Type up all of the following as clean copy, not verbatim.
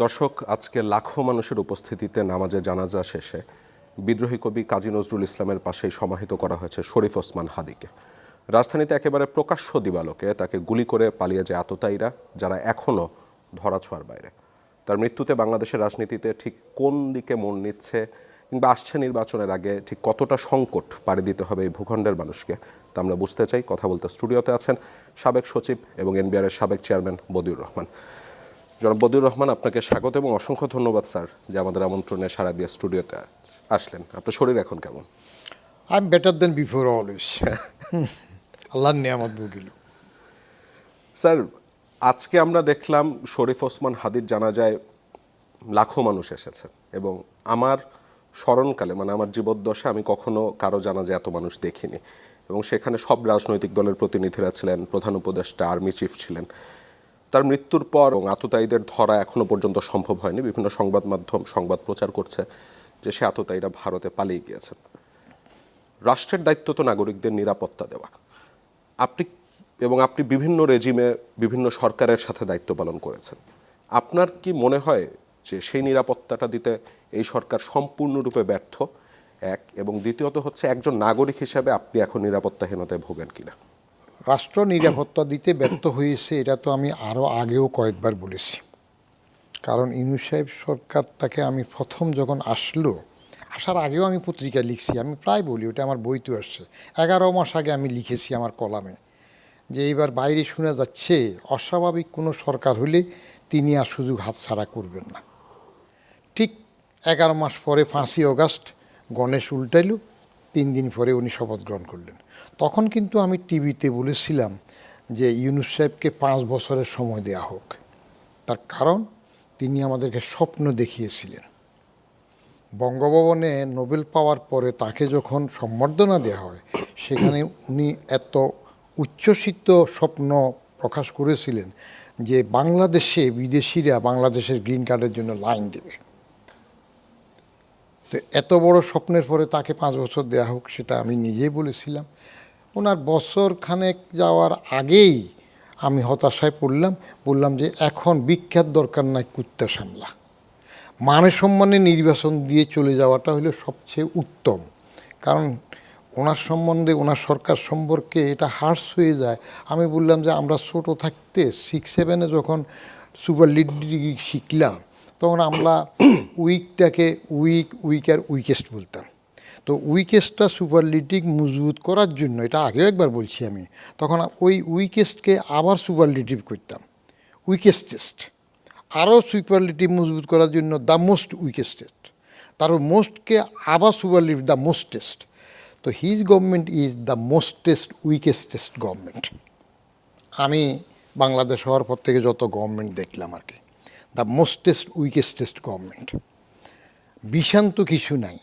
দর্শক, আজকে লাখো মানুষের উপস্থিতিতে নামাজে জানাজা শেষে বিদ্রোহী কবি কাজী নজরুল ইসলামের পাশেই সমাহিত করা হয়েছে শরীফ ওসমান হাদিকে। রাজধানীতে একেবারে প্রকাশ্য দিবালোকে তাকে গুলি করে পালিয়ে যায় আততায়ীরা, যারা এখনও ধরাছোঁয়ার বাইরে। তার মৃত্যুতে বাংলাদেশের রাজনীতিতে ঠিক কোন দিকে মোড় নিচ্ছে কিংবা আসছে নির্বাচনের আগে ঠিক কতটা সংকট পাড়ি দিতে হবে এই ভূখণ্ডের মানুষকে, তা আমরা বুঝতে চাই। কথা বলতে স্টুডিওতে আছেন সাবেক সচিব এবং এনবিআরের সাবেক চেয়ারম্যান বদিউর রহমান। জনাব বদিউর রহমান, আপনাকে স্বাগত এবং অসংখ্য ধন্যবাদ স্যার যে আমাদের আমন্ত্রণে সাড়া দিয়ে স্টুডিওতে আসলেন। আপনার শরীর এখন কেমন? I am better then before always. আল্লাহর নিয়ামত ভুগিল। স্যার, আজকে আমরা দেখলাম শরীফ ওসমান হাদির জানাজায় লাখো মানুষ এসেছে এবং আমার স্মরণকালে মানে আমার জীবদ্দশায় আমি কখনো কারো জানাজায় এত মানুষ দেখিনি এবং সেখানে সব রাজনৈতিক দলের প্রতিনিধিরা ছিলেন, প্রধান উপদেষ্টা, আর্মি চিফ ছিলেন। তার মৃত্যুর পর আততায়ীদের ধরা এখনো পর্যন্ত সম্ভব হয়নি। বিভিন্ন সংবাদ মাধ্যম সংবাদ প্রচার করছে যে সে আততায়ীরা ভারতে পালিয়ে গিয়েছেন। রাষ্ট্রের দায়িত্ব তো নাগরিকদের নিরাপত্তা দেওয়া। আপনি বিভিন্ন রেজিমে বিভিন্ন সরকারের সাথে দায়িত্ব পালন করেছেন। আপনার কি মনে হয় যে সেই নিরাপত্তাটা দিতে এই সরকার সম্পূর্ণরূপে ব্যর্থ? এক, এবং দ্বিতীয়ত হচ্ছে একজন নাগরিক হিসাবে আপনি এখন নিরাপত্তাহীনতায় ভোগেন কিনা? রাষ্ট্র নিরাপত্তা দিতে ব্যর্থ হয়েছে, এটা তো আমি আরও আগেও কয়েকবার বলেছি। কারণ ইউনূস সাহেব সরকার তাকে আমি প্রথম যখন আসার আগেও আমি পত্রিকায় লিখছি, আমি প্রায় বলি, ওটা আমার বইতে আসছে। 11 মাস আগে আমি লিখেছি আমার কলামে যে এইবার বাইরে শোনা যাচ্ছে অস্বাভাবিক কোনো সরকার হলে তিনি আর সুযোগ হাতছাড়া করবেন না। ঠিক 11 মাস পরে 5ই অগাস্ট গণেশ উল্টাইল, 3 দিন পরে উনি শপথ গ্রহণ করলেন। তখন কিন্তু আমি টিভিতে বলেছিলাম যে ইউনূস সাহেবকে 5 বছরের সময় দেয়া হোক। তার কারণ তিনি আমাদেরকে স্বপ্ন দেখিয়েছিলেন। বঙ্গভবনে নোবেল পাওয়ার পরে তাকে যখন সম্বর্ধনা দেওয়া হয়, সেখানে উনি এত উচ্ছ্বসিত স্বপ্ন প্রকাশ করেছিলেন যে বাংলাদেশে বিদেশিরা বাংলাদেশের গ্রিন কার্ডের জন্য লাইন দেবে। তো এত বড় স্বপ্নের পরে তাকে 5 বছর দেওয়া হোক, সেটা আমি নিজেই বলেছিলাম। ওনার বছর খানেক যাওয়ার আগেই আমি হতাশায় বললাম যে এখন বিখ্যাত দরকার নাই, কুত্তা সামলা। মানে সম্মানে নির্বাচন দিয়ে চলে যাওয়াটা হলো সবচেয়ে উত্তম। কারণ ওনার সম্বন্ধে, ওনার সরকার সম্পর্কে এটা হার্শ হয়ে যায়। আমি বললাম যে আমরা ছোটো থাকতে 6-7-এ যখন সুপার লিড ডিগ্রি শিখলাম, তখন আমরা উইকটাকে উইক আর উইকেস্ট বলতাম। তো উইকেস্টটা সুপারলিটিভ মজবুত করার জন্য, এটা আগেও একবার বলছি আমি, তখন ওই উইকেস্টকে আবার সুপারলিটিভ করতাম, উইকেস্টেস্ট। আরও সুপারলিটিভ মজবুত করার জন্য দ্য মোস্ট উইকেস্টেস্ট, তারপর মোস্টকে আবার সুপারলিটিভ দ্য মোস্টেস্ট। তো his government is the mostest weakestest government. আমি বাংলাদেশ হওয়ার পর থেকে যত গভর্নমেন্ট দেখলাম আর কি, the mostest weakestest government. Mission তো কিছু নাই।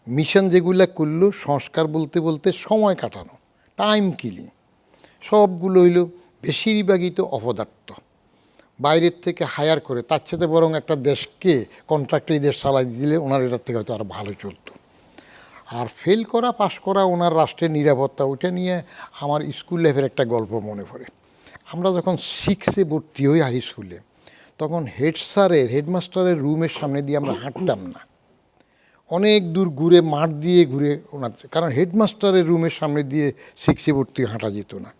মিশন যেগুলো করলো সংস্কার বলতে বলতে সময় কাটানো, টাইম কিলিং, সবগুলো হইল বেশিরভাগই তো অপদার্থ, বাইরের থেকে হায়ার করে। তার সাথে বরং একটা দেশকে কন্ট্রাক্টরি দেশ চালাই দিলে ওনার এটার থেকে হয়তো আরও ভালো চলতো। আর ফেল করা পাশ করা ওনার রাষ্ট্রের নিরাপত্তা, ওইটা নিয়ে আমার স্কুল লাইফের একটা গল্প মনে পড়ে। আমরা যখন 6-এ ভর্তি হই হাই স্কুলে, তখন হেডমাস্টারের রুমের সামনে দিয়ে আমরা হাঁটতাম না, অনেক দূর ঘুরে মাঠ দিয়ে ঘুরে ওনার, কারণ হেডমাস্টারের রুমের সামনে দিয়ে 6-এ ভর্তি হাঁটা যেত না।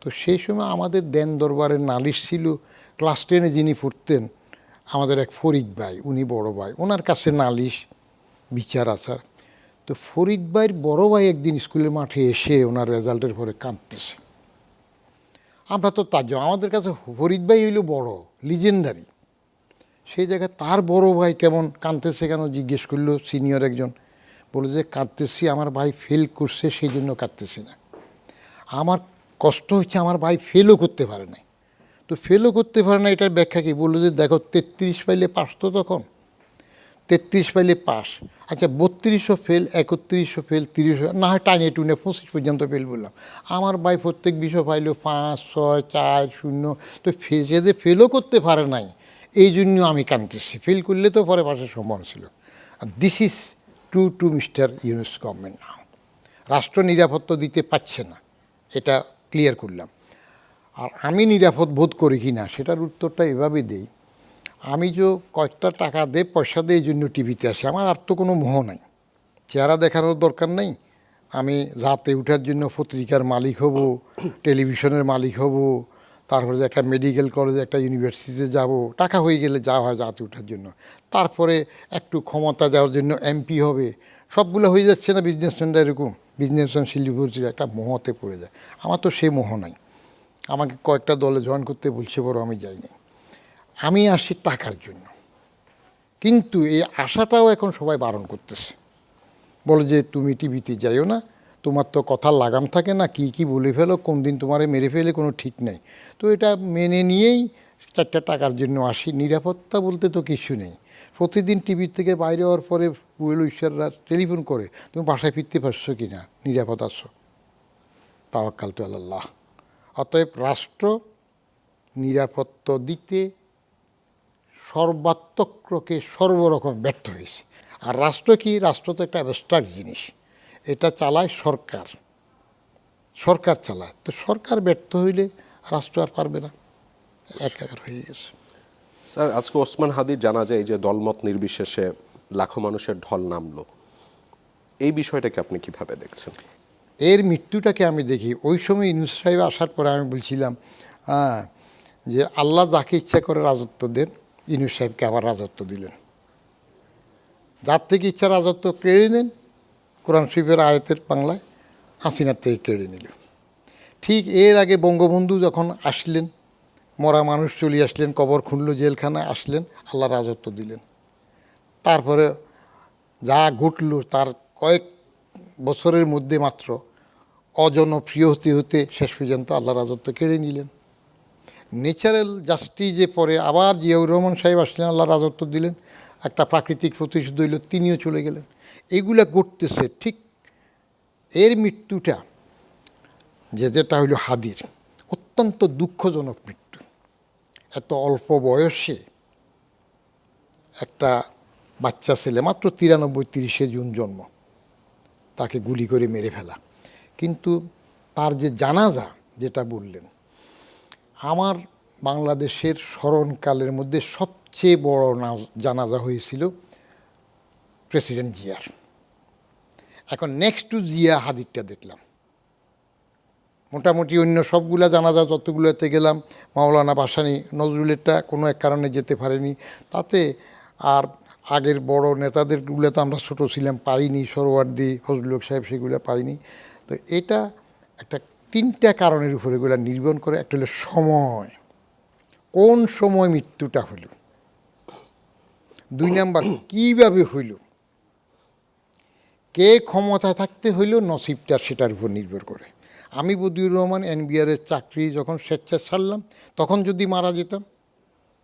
তো সেই সময় আমাদের দেন দরবারের নালিশ ছিল, ক্লাস 10-এ যিনি পড়তেন আমাদের এক ফরিদ ভাই, উনি বড় ভাই, ওনার কাছে নালিশ বিচার আচার। তো ফরিদ ভাইয়ের বড় ভাই একদিন স্কুলের মাঠে এসে ওনার রেজাল্টের পরে কাঁদতেছে। আমরা তো আমাদের কাছে ফরিদ ভাই হইল বড় লিজেন্ডারি। সেই জায়গায় তার বড় ভাই কেমন কাঁদতেছে কেন জিজ্ঞেস করলো সিনিয়র একজন, বলে যে কাঁদতেছি আমার ভাই ফেল করছে সেই জন্য কাঁদতেছি না, আমার কষ্ট হচ্ছে আমার ভাই ফেলও করতে পারে না। তো ফেলও করতে পারে না এটার ব্যাখ্যা কি? বললো যে দেখো 33 পাইলে পাস, তো তখন 33 পাইলে পাস, আচ্ছা 3200 ফেল, 3100 ফেল, 30 না হয় টাইনে টুনে 25 পর্যন্ত ফেল বললাম। আমার ভাই প্রত্যেক বিষয় পাইলো 5, 6, 4, 0। তো সে যে ফেলও করতে পারে নাই, এই জন্য আমি কাঁদতেছি, ফেল করলে তো পরে পাশের সম্ভাবনা ছিল। This is to mister Yunus government now. রাষ্ট্র নিরাপত্তা দিতে পারছে না, এটা ক্লিয়ার করলাম। আর আমি নিরাপদ বোধ করি কি না সেটার উত্তরটা এভাবে দেই। আমি যে কয়েকটা টাকা দে পয়সা দিয়ে এই জন্য টিভিতে আসি, আমার আর তো কোনো মোহ নাই, চেহারা দেখানোর দরকার নেই। আমি জাতে ওঠার জন্য পত্রিকার মালিক হব, টেলিভিশনের মালিক হব, তারপরে যে একটা মেডিকেল কলেজে একটা ইউনিভার্সিটিতে যাব, টাকা হয়ে গেলে যাওয়া হয় জাতে ওঠার জন্য, তারপরে একটু ক্ষমতা যাওয়ার জন্য এমপি হবে, সবগুলো হয়ে যাচ্ছে না বিজনেসম্যানরা এরকম, বিজনেসম্যান শিলিগুড়ির একটা মোহতে পড়ে যায়। আমার তো সে মোহ নাই। আমাকে কয়েকটা দলে জয়েন করতে বলছে, বড় আমি যাইনি। আমি আসি টাকার জন্য, কিন্তু এই আশাটাও এখন সবাই বারণ করতেছে, বলে যে তুমি টিভিতে যাইও না, তোমার তো কথার লাগাম থাকে না, কি কি বলে ফেলো, কোন দিন তোমারে মেরে ফেলে কোনো ঠিক নেই। তো এটা মেনে নিয়েই চারটা টাকার জন্য আসি। নিরাপত্তা বলতে তো কিছু নেই। প্রতিদিন টিভির থেকে বাইরে হওয়ার পরে বুয়েল ঈশ্বররা টেলিফোন করে, তুমি বাসায় ফিরতে পারছো কি না, নিরাপদ আছো, তাওয়াক্কাল তু আলাল্লাহ। অতএব রাষ্ট্র নিরাপত্তা দিতে সর্বাত্মককে সর্বরকম ব্যর্থ হয়েছে। আর রাষ্ট্র কি, রাষ্ট্র তো একটা অ্যাবস্ট্রাক্ট জিনিস, এটা চালায় সরকার, সরকার চালায়। তো সরকার ব্যর্থ হইলে রাষ্ট্র আর পারবে না, একাকার হয়ে গেছে। স্যার, আজকে ওসমান হাদির জানাজা এই যে দলমত নির্বিশেষে লাখো মানুষের ঢল নামলো, এই বিষয়টাকে আপনি কিভাবে দেখছেন? এর মৃত্যুটাকে আমি দেখি, ওই সময় ইউনূস সাহেব আসার পরে আমি বলছিলাম যে আল্লাহ যাকে ইচ্ছা করে রাজত্ব দেন, ইউনূস সাহেবকে আবার রাজত্ব দিলেন। যার থেকে ইচ্ছা রাজত্ব কেড়ে নেন, কোরআন শরীফের আয়াতের বাংলায় হাসিনার থেকে কেড়ে নিল। ঠিক এর আগে বঙ্গবন্ধু যখন আসলেন, মরা মানুষ চলে আসলেন, কবর খুঁড়ল, জেলখানায় আসলেন, আল্লাহ রাজত্ব দিলেন। তারপরে যা ঘটল তার কয়েক বছরের মধ্যে মাত্র অজনপ্রিয় হতে হতে শেষ পর্যন্ত আল্লাহ রাজত্ব কেড়ে নিলেন। ন্যাচারাল জাস্টিসে পরে আবার জিয়াউর রহমান সাহেব আসলেন, আল্লাহ রাজত্ব দিলেন, একটা প্রাকৃতিক প্রতিশোধ হইল, তিনিও চলে গেলেন। এগুলা ঘটতেছে। ঠিক এর মৃত্যুটা যেটা হইল হাদির, অত্যন্ত দুঃখজনক মৃত্যু। এত অল্প বয়সে একটা বাচ্চা ছেলে, মাত্র 93 জুন জন্ম, তাকে গুলি করে মেরে ফেলা। কিন্তু তার যে জানাজা যেটা বললেন, আমার বাংলাদেশের স্মরণকালের মধ্যে সবচেয়ে বড় জানাজা হয়েছিল প্রেসিডেন্ট জিয়ার। এখন নেক্সট টু জিয়া হাদিরটা দেখলাম। মোটামুটি অন্য সবগুলা জানাজা যতগুলোতে গেলাম, মাওলানা ভাসানী নজরুলেরটা কোনো এক কারণে যেতে পারেনি, তাতে আর আগের বড় নেতাদেরগুলো তো আমরা ছোটো ছিলাম, পাইনি, সরোয়ার্দী, ফজলুল হক সাহেব, সেগুলো পাইনি। তো এটা একটা 3টা কারণের উপরে এগুলো নির্ভর করে। একটা হলো সময়, কোন সময় মৃত্যুটা হইল, 2 নাম্বার কীভাবে হইল, কে ক্ষমতায় থাকতে হইল, নসিবটা সেটার উপর নির্ভর করে। আমি বদিউর রহমান এনবিআরের চাকরি যখন স্বেচ্ছা ছাড়লাম, তখন যদি মারা যেতাম,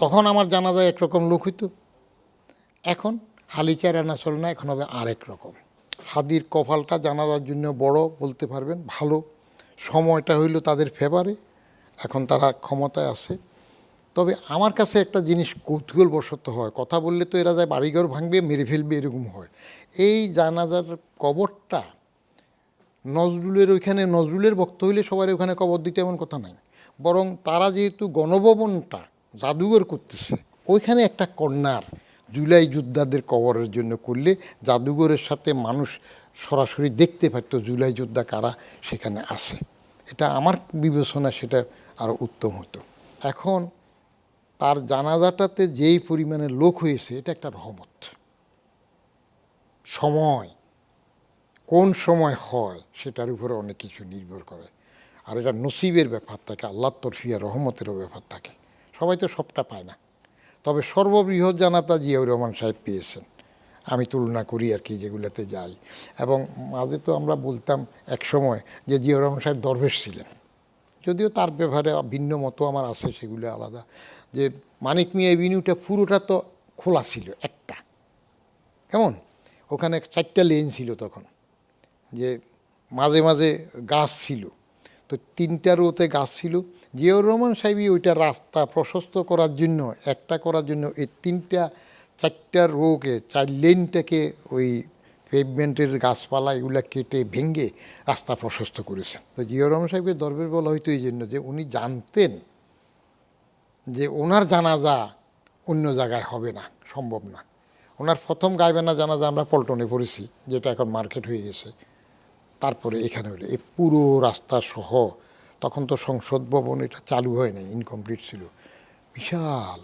তখন আমার জানাজায় একরকম লোক হইতো। এখন হালিচার আনা চল না, এখন হবে আরেক রকম। হাদির কপালটা জানাজার জন্য বড় বলতে পারবেন, ভালো। সময়টা হইল তাদের ফেভারে, এখন তারা ক্ষমতায় আছে। তবে আমার কাছে একটা জিনিস কৌতূহলবশত হয়, কথা বললে তো এরা যায় বাড়িঘর ভাঙবে, মেরে ফেলবে, এরকম হয়। এই জানাজার কবরটা নজরুলের ওইখানে, নজরুলের ভক্ত হইলে সবার ওখানে কবর দিতে এমন কথা নাই, বরং তারা যেহেতু গণভবনটা জাদুঘর করতেছে, ওইখানে একটা কর্নার জুলাই যোদ্ধাদের কবরের জন্য করলে জাদুঘরের সাথে মানুষ সরাসরি দেখতে পারতো জুলাই যোদ্ধা কারা সেখানে আছে। এটা আমার বিবেচনা, সেটা আরও উত্তম হতো। এখন তার জানাজাটাতে যেই পরিমাণে লোক হয়েছে, এটা একটা রহমত। সময়, কোন সময় হয় সেটার উপরে অনেক কিছু নির্ভর করে। আর এটা নসিবের ব্যাপার থাকে, আল্লাহর তরফিয়া রহমতেরও ব্যাপার থাকে। সবাই তো সবটা পায় না। তবে সর্ববৃহৎ জানাতা জিয়াউর রহমান সাহেব পেয়েছেন, আমি তুলনা করি আর কি, যেগুলোতে যাই। এবং মাঝে তো আমরা বলতাম এক সময় যে জিয়াউর রহমান সাহেব দরবেশ ছিলেন, যদিও তার ব্যাপারে ভিন্ন মতো আমার আছে, সেগুলো আলাদা। যে মানিক মিয়া এভিনিউটা পুরোটা তো খোলা ছিল, একটা কেমন, ওখানে 4টা লেন ছিল তখন, যে মাঝে মাঝে গাছ ছিল, তো 3টা রোতে গাছ ছিল। জিয়াউর রহমান সাহেবই ওইটা রাস্তা প্রশস্ত করার জন্য, একটা করার জন্য এই 4টা রোকে, 4 লেনটাকে ওই পেভমেন্টের গাছপালা এগুলা কেটে ভেঙে রাস্তা প্রশস্ত করেছেন। তো জিয়াউর রহমান সাহেবের দরবার বলা হয়তো এই জন্য যে উনি জানতেন যে ওনার জানাজা অন্য জায়গায় হবে না, সম্ভব না। ওনার প্রথম গায়বানা জানাজা আমরা পল্টনে পড়েছি, যেটা এখন মার্কেট হয়ে গেছে। তারপরে এখানে হলো এই পুরো রাস্তা সহ, তখন তো সংসদ ভবন এটা চালু হয় নাই, ইনকমপ্লিট ছিল। বিশাল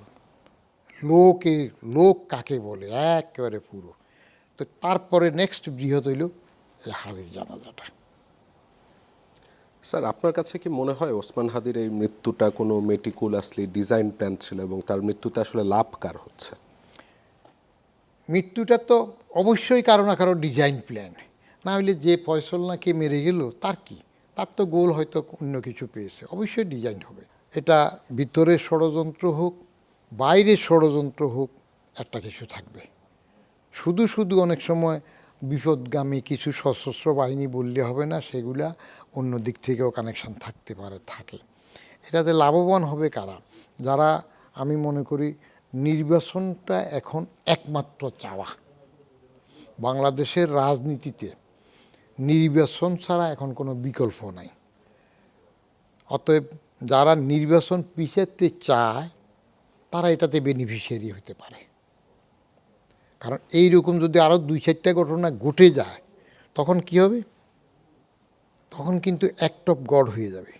লোক কাকে বলে একেবারে পুরো। তো তারপরে নেক্সট বৃহৎ হইল এই হাদির জানাজাটা। স্যার, আপনার কাছে কি মনে হয় ওসমান হাদির এই মৃত্যুটা কোনো মেটিকুলাসলি ডিজাইন প্ল্যান ছিল এবং তার মৃত্যুতে আসলে লাভ কার হচ্ছে? মৃত্যুটা তো অবশ্যই কারো না কারো ডিজাইন প্ল্যান, না হলে যে ফয়সল নাকি মেরে গেল তার কি, তার তো গোল হয়তো অন্য কিছু পেয়েছে, অবশ্যই ডিজাইন হবে। এটা ভিতরের ষড়যন্ত্র হোক বাইরের ষড়যন্ত্র হোক, একটা কিছু থাকবে। শুধু শুধু অনেক সময় বিপদগামী কিছু সশস্ত্র বাহিনী বললে হবে না, সেগুলা অন্য দিক থেকেও কানেকশন থাকতে পারে, থাকে। এটাতে লাভবান হবে কারা? যারা, আমি মনে করি নির্বাচনটা এখন একমাত্র চাওয়া। বাংলাদেশের রাজনীতিতে নির্বাচন ছাড়া এখন কোনো বিকল্প নাই। অতএব যারা নির্বাচন পিছাতে চায় তারা এটাতে বেনিফিশিয়ারি হতে পারে। কারণ এইরকম যদি আরও 2-4টা ঘটনা ঘটে যায় তখন কি হবে? তখন কিন্তু অ্যাক্ট অফ গড হয়ে যাবে,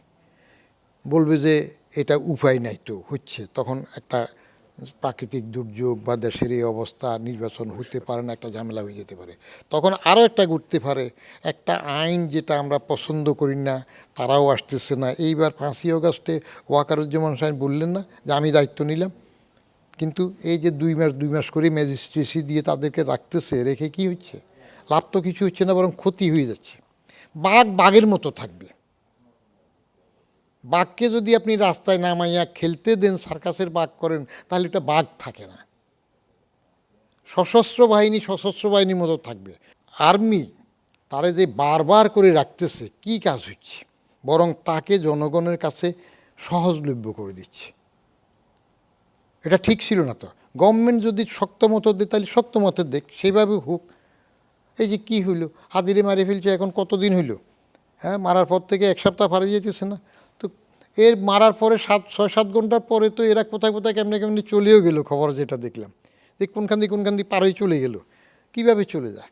বলবে যে এটা উপায় নাই তো হচ্ছে। তখন একটা প্রাকৃতিক দুর্যোগ বা দেশের এই অবস্থা, নির্বাচন হতে পারে না, একটা ঝামেলা হয়ে যেতে পারে। তখন আরও একটা ঘটতে পারে, একটা আইন যেটা আমরা পছন্দ করি না তারাও আসতেছে না। এইবার 5ই আগস্টে ওয়াকারুজ্জামান সাহেব বললেন না যে আমি দায়িত্ব নিলাম, কিন্তু এই যে 2 মাস করে ম্যাজিস্ট্রেসি দিয়ে তাদেরকে রাখতেছে, রেখে কি হচ্ছে? লাভ তো কিছু হচ্ছে না, বরং ক্ষতি হয়ে যাচ্ছে। বাঘের মতো থাকবে। বাঘকে যদি আপনি রাস্তায় নামাইয়া খেলতে দেন, সার্কাসের বাঘ করেন, তাহলে এটা বাঘ থাকে না। সশস্ত্র বাহিনীর মতো থাকবে। আর্মি তারে যে বারবার করে রাখতেছে, কি কাজ হচ্ছে? বরং তাকে জনগণের কাছে সহজলভ্য করে দিচ্ছে। এটা ঠিক ছিল না তো। গভর্নমেন্ট যদি শক্ত মতো দেয় তাহলে শক্ত মতো দেখ, সেভাবে হোক। এই যে কী হইল, হাদিরে মারে ফেলছে, এখন কতদিন হইল? হ্যাঁ, মারার পর থেকে 1 সপ্তাহ পারে যেতেছে না তো। এর মারার পরে 6-7 ঘন্টার পরে তো এরা কোথায় কেমনে চলেও গেল। খবর যেটা দেখলাম যে কোনখান দিয়ে পার হয়ে চলে গেল। কীভাবে চলে যায়?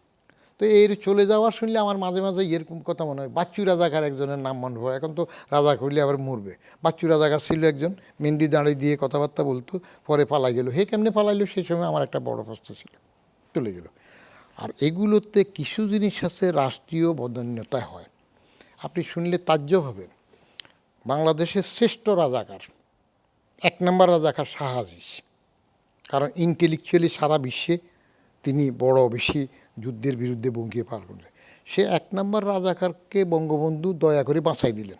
তো এর চলে যাওয়া শুনলে আমার মাঝে মাঝে এরকম কথা মনে হয়। বাচ্চু রাজাকার একজনের নাম মনে হয়, এখন তো রাজা করলে আবার মরবে। বাচ্চু রাজাকার ছিল একজন, মেহেন্দি দাঁড়িয়ে দিয়ে কথাবার্তা বলতো, পরে পালাই গেল। হে কেমনে পালাইলো? সেই সময় আমার একটা বড় প্রশ্ন ছিল, চলে গেল। আর এগুলোতে কিছু জিনিস আছে রাষ্ট্রীয় বদান্যতায় হয়, আপনি শুনলে তাজ্জব হবেন। বাংলাদেশের শ্রেষ্ঠ রাজাকার, 1 নম্বর রাজাকার শাহ আজিজ। কারণ ইন্টেলেকচুয়ালি সারা বিশ্বে তিনি বড় বেশি যুদ্ধের বিরুদ্ধে বঙ্গিয়ে পার করলেন। সে 1 নম্বর রাজাকারকে বঙ্গবন্ধু দয়া করে বাঁচাই দিলেন।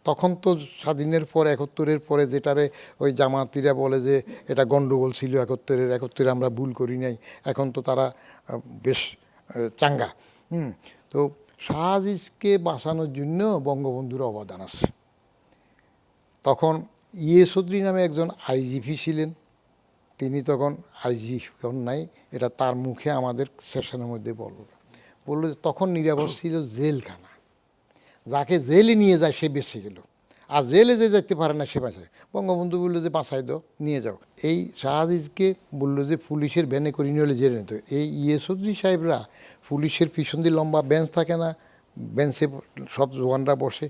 তখন তো স্বাধীনের পর 71-এর পরে যেটারে ওই জামাতিরা বলে যে এটা গণ্ডগোল ছিল 71-এর আমরা ভুল করি নাই, এখন তো তারা বেশ চাঙ্গা। তো শাহ আজিজকে বাঁচানোর জন্য বঙ্গবন্ধুর অবদান আছে। তখন চৌধুরী নামে একজন আইজিপি ছিলেন, তিনি তখন আইজি নাই, এটা তার মুখে আমাদের সেশনের মধ্যে বললো যে তখন নিরাপদ ছিল জেলখানা, যাকে জেলে নিয়ে যায় সে বেঁচে গেল, আর জেলে যে যেতে পারে না সে বাঁচায়। বঙ্গবন্ধু বললো যে বাঁচাই দাও, নিয়ে যাও। এই শাহ আজিজকে বললো যে পুলিশের ভ্যানে করে নিয়ে হলে জেলে নিত। এই চৌধুরী সাহেবরা পুলিশের পিছন দিয়ে লম্বা বেঞ্চ থাকে না, বেঞ্চে সব জওয়ানরা বসে,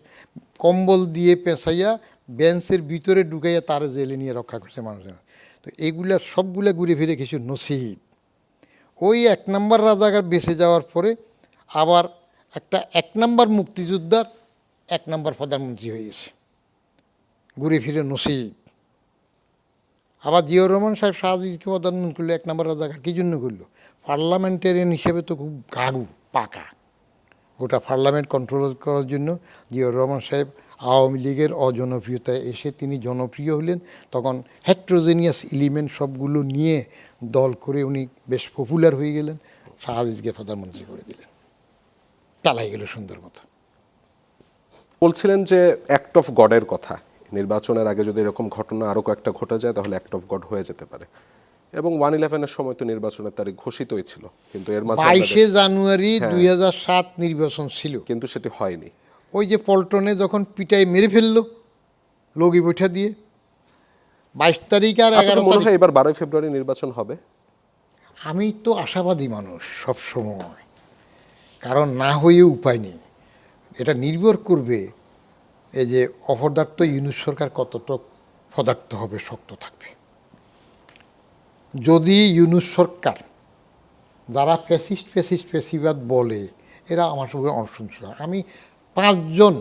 কম্বল দিয়ে পেঁচাইয়া বেঞ্চের ভিতরে ঢুকাইয়া তার জেলে নিয়ে রক্ষা করছে মানুষের। তো এইগুলা সবগুলা ঘুরে ফিরে কিছু নসিব। ওই 1 নম্বর রাজাকার বেঁচে যাওয়ার পরে আবার একটা 1 নম্বর মুক্তিযোদ্ধার 1 নম্বর প্রধানমন্ত্রী হয়ে গেছে, ঘুরে ফিরে নসিব। আবার জিয়াউর রহমান সাহেব শাহ আজিজকে প্রধানমন্ত্রী করলো, 1 নম্বর রাজাকার কী জন্য করলো? পার্লামেন্টেরিয়ান হিসেবে তো খুব গাগু পাকা, গোটা পার্লামেন্ট কন্ট্রোল করার জন্য জিয়াউর রহমান সাহেব আওয়ামী লীগের অজনপ্রিয়তায় এসে তিনি জনপ্রিয় হলেন। তখন হেট্রোজেনিয়াস এলিমেন্ট সবগুলো নিয়ে দল করে উনি বেশ পপুলার হয়ে গেলেন, শাহ আজিজকে প্রধানমন্ত্রী করে দিলেন, চালাই গেল সুন্দর মতো। বলছিলেন যে অ্যাক্ট অফ গডের কথা, নির্বাচনের আগে যদি এরকম ঘটনা আরও কয়েকটা ঘটে যায় তাহলে অ্যাক্ট অফ গড হয়ে যেতে পারে। এবং 1/11-এর সময় তো নির্বাচনের তারিখ ঘোষিতই ছিল, কিন্তু এর মাঝে 22শে জানুয়ারি 2007 নির্বাচন ছিল, কিন্তু সেটি হয়নি। ওই যে পল্টনে যখন পিটাই মেরে ফেললো লগি বৈঠা দিয়ে, 22 তারিখ আর আপনার 11 মনে তারিখ। হয় এবার 12 ফেব্রুয়ারি নির্বাচন হবে? আমি তো আশাবাদী মানুষ সব সময়, কারণ না হয়ে উপায় নেই। এটা নির্ভর করবে এই যে অপদার্থ ইউনূস সরকার কতটা পদার্থ হবে, শক্ত থাকবে। যদি ইউনূস সরকার, যারা ফ্যাসিবাদ বলে, এরা আমার সঙ্গে অনশনশীল। আমি 5 জন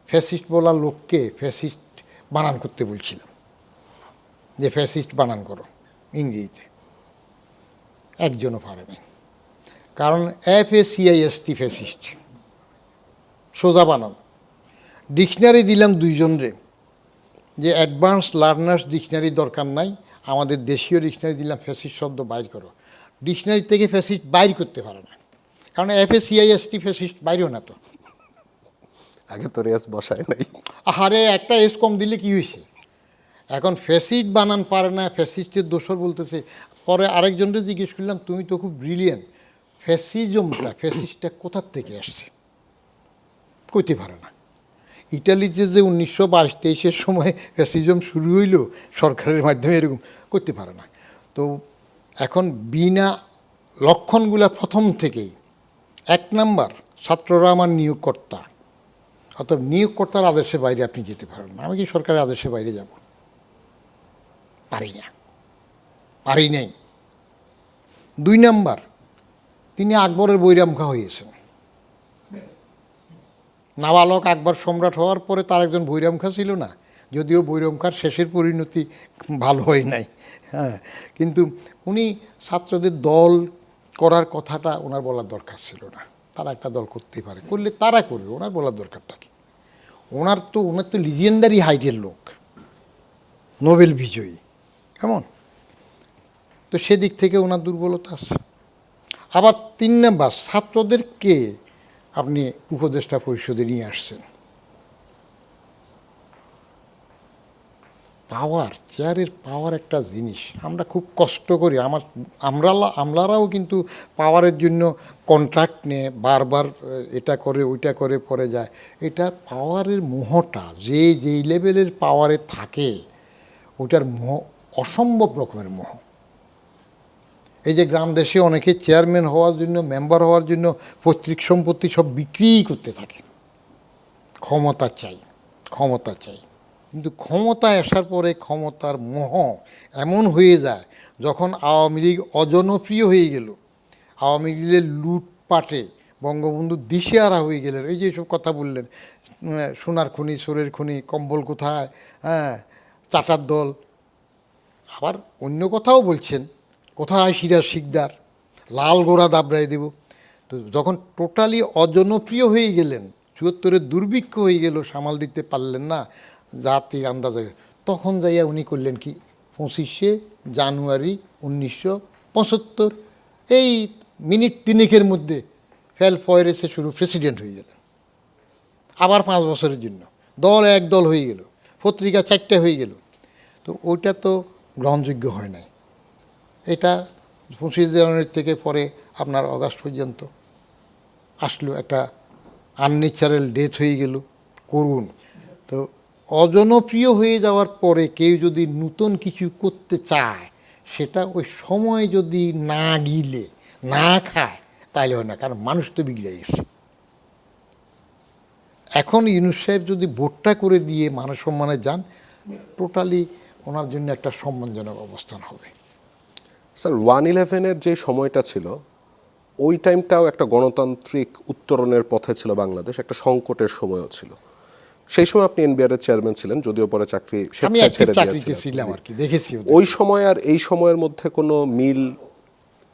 ফ্যাসিস্ট বলা লোককে ফ্যাসিস্ট বানান করতে বলছিলাম, যে ফ্যাসিস্ট বানান করো ইংরেজিতে, একজনও পারেনি। কারণ FACIST ফ্যাসিস্ট সোজা বানান। ডিকশনারি দিলাম 2 জনরে, যে অ্যাডভান্স লার্নার্স ডিকশনারি দরকার নাই, আমাদের দেশীয় ডিকশনারি দিলাম, ফ্যাসিস্ট শব্দ বাইর করো। ডিকশনারি থেকে ফ্যাসিস্ট বাইর করতে পারে না, কারণ FACIST ফ্যাসিস্ট বাইরেও না তো। আগে তো রেস বসায় নাই। আহারে, একটা এস কম দিলে কি হয়েছে? এখন ফ্যাসিস্ট বানান পারে না, ফ্যাসিস্টের দোষর বলতেছে। পরে আরেকজনকে জিজ্ঞেস করলাম, তুমি তো খুব ব্রিলিয়েন্ট, ফ্যাসিস্টটা কোথার থেকে আসছে? কইতে পারে না। ইটালিতে যে 1922-23 সময় ফ্যাসিজম শুরু হইল সরকারের মাধ্যমে, এরকম করতে পারে না। তো এখন বিনা লক্ষণগুলা প্রথম থেকেই, 1 নাম্বার, ছাত্ররা আমার নিয়োগকর্তা, অর্থাৎ নিয়োগকর্তার আদেশের বাইরে আপনি যেতে পারেন না। আমি কি সরকারের আদেশের বাইরে যাব? পারি না, পারি নাই। 2 নাম্বার, তিনি আকবরের বৈরামখা হয়েছেন। নাবালক আকবর সম্রাট হওয়ার পরে তার একজন বৈরামখা ছিল না, যদিও বৈরামখার শেষের পরিণতি ভালো হয় নাই। হ্যাঁ, কিন্তু উনি ছাত্রদের দল করার কথাটা ওনার বলার দরকার ছিল না। তারা একটা দল করতেই পারে, করলে তারা করবে, ওনার বলার দরকারটা কি? ওনার তো লিজেন্ডারি হাইটের লোক, নোবেল বিজয়ী, কেমন? তো সেদিক থেকে ওনার দুর্বলতা আছে। আবার 3 নাম্বার, ছাত্রদেরকে আপনি উপদেষ্টা পরিষদে নিয়ে আসছেন। পাওয়ার, চেয়ারের পাওয়ার একটা জিনিস, আমরা খুব কষ্ট করি। আমরাও কিন্তু পাওয়ারের জন্য কন্ট্রাক্ট নিয়ে বারবার এটা করে ওইটা করে পরে যায়। এটা পাওয়ারের মোহটা, যেই লেভেলের পাওয়ারে থাকে, ওটার মোহ অসম্ভব রকমের মোহ। এই যে গ্রাম দেশে অনেকে চেয়ারম্যান হওয়ার জন্য, মেম্বার হওয়ার জন্য পৈতৃক সম্পত্তি সব বিক্রি করতে থাকে। ক্ষমতা চাই, ক্ষমতা চাই। কিন্তু ক্ষমতায় আসার পরে ক্ষমতার মোহ এমন হয়ে যায়, যখন আওয়ামী লীগ অজনপ্রিয় হয়ে গেল, আওয়ামী লীগের লুটপাটে বঙ্গবন্ধু দিশেহারা হয়ে গেলেন। এই যে সব কথা বললেন, সোনার খনি, সোরের খনি, কম্বল কোথায়, হ্যাঁ, চাটার দল। আবার অন্য কথাও বলছেন, কোথায় সিরাজ শিকদার, লাল গোড়া দাবড়াই দেব। তো যখন টোটালি অজনপ্রিয় হয়ে গেলেন, ৭৪-এর দুর্ভিক্ষ হয়ে গেল, সামাল দিতে পারলেন না জাতি আন্দাজে, তখন যাইয়া উনি করলেন কি, 25শে জানুয়ারি 1975, এই মিনিট 3 মধ্যে ফেল ফয়েরেসে শুরু প্রেসিডেন্ট হয়ে গেলেন। আবার 5 বছরের জন্য দল এক দল হয়ে গেল, পত্রিকা 4টে হয়ে গেল। তো ওইটা তো গ্রহণযোগ্য হয় নাই। এটা 25 জানুয়ারি থেকে পরে আপনার অগাস্ট পর্যন্ত আসলো, একটা আননেচারাল ডেথ হয়ে গেল, করুন। তো অজনপ্রিয় হয়ে যাওয়ার পরে কেউ যদি নূতন কিছু করতে চায়, সেটা ওই সময় যদি না গিলে, না খায়, তাইলে হয় না, কারণ মানুষ তো বিগড়ে গেছে। এখন ইউনূস সাহেব যদি ভোটটা করে দিয়ে মানুষ সম্মানে যান, টোটালি ওনার জন্য একটা সম্মানজনক অবস্থান হবে। স্যার, 1/11-এর যে সময়টা ছিল, ওই টাইমটাও একটা গণতান্ত্রিক উত্তরণের পথে ছিল বাংলাদেশ, একটা সংকটের সময়ও ছিল। সেই সময় আপনি এনবিআর-এর চেয়ারম্যান ছিলেন, যদিও পরে চাকরি আমি স্বেচ্ছায় ছেড়ে চাকরিতে দিয়েছিলেন। ছিলাম আর কি, দেখেছি ওদের। ওই সময় আর এই সময়ের মধ্যে কোনো মিল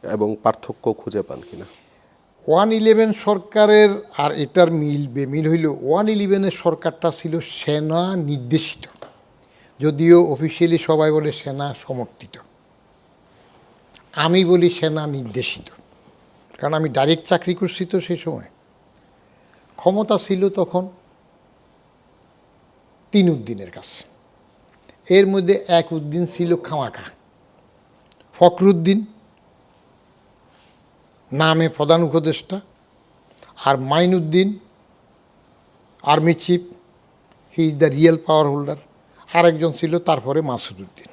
এবং পার্থক্য খুঁজে পান কিনা? 1/11 সরকারের আর এটার মিল বেমিল হইল, 1/11-এর সরকারটা ছিল সেনা নির্দেশিত, যদিও অফিসিয়ালি সবাই বলে সেনা সমর্থিত, আমি বলি সেনা নির্দেশিত, কারণ আমি ডাইরেক্ট চাকরি করছি তো সেই সময়। ক্ষমতা ছিল তখন 3 উদ্দিনের কাছে, এর মধ্যে 1 উদ্দিন ছিল খামাখা, ফখরুদ্দিন নামে প্রধান উপদেষ্টা, আর Moinuddin army chief, he is the real power holder, আরেকজন ছিল তারপরে মাসুদউদ্দিন।